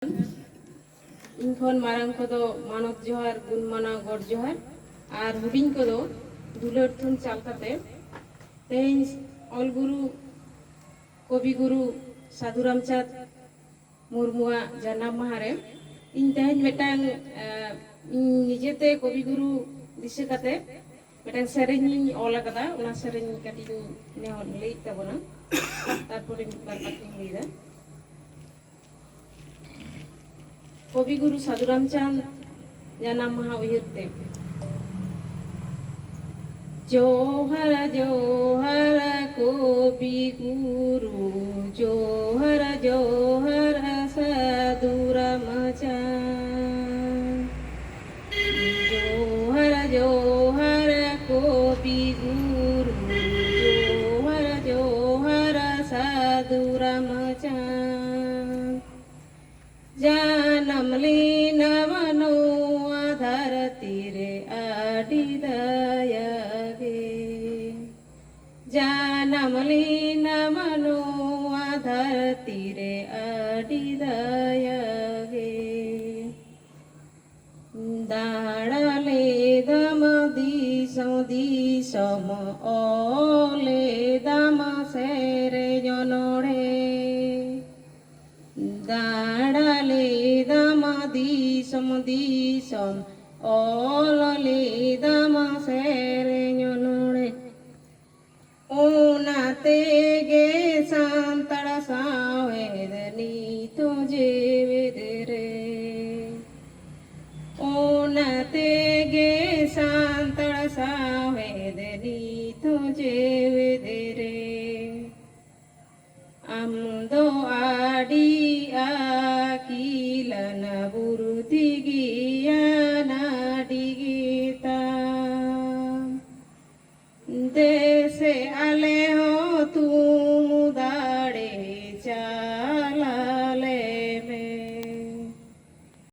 इनखन मारांग को दो मानव जोहार गुण माना गड़ जोहार और हुडिंग को दो दुलर थुन चालकाते तेज ऑल गुरु कवि गुरु साधु रामचांद मुर्मुआ जन्म महारे इन तेज मेटांग निजेते कवि गुरु दिसे काते मेटांग सेरेनी ओला कदा उना सेरेनी काटी ने हन लई तबना तारपरे मिटबार काटी लईदा कवि गुरु साधु रामचांद जन्म महा उयरते जोहर जोहर कवि गुरु जोहर जोहर साधु रामचांद जोहर जोहर कवि गुरु जोहर जोहर साधु रामचांद जानम लीन मनो आधार तीरे आडि दयागे जानम लीन मनो आधार तीरे आडि दयागे दाड़ाले दम दिसम ओले दम सेरे जनोड़े दाड़ाले दम दिसम ओले दम सेरे जनोड़े ओनाते गे सांतड़ सावेद नीतो जेवेद रे ओनाते गे सांतड़ सावेद नीतो जेवेद रे आमदो आडी आकिलन बुरुति गियाना डिगीता देसे आले हो तू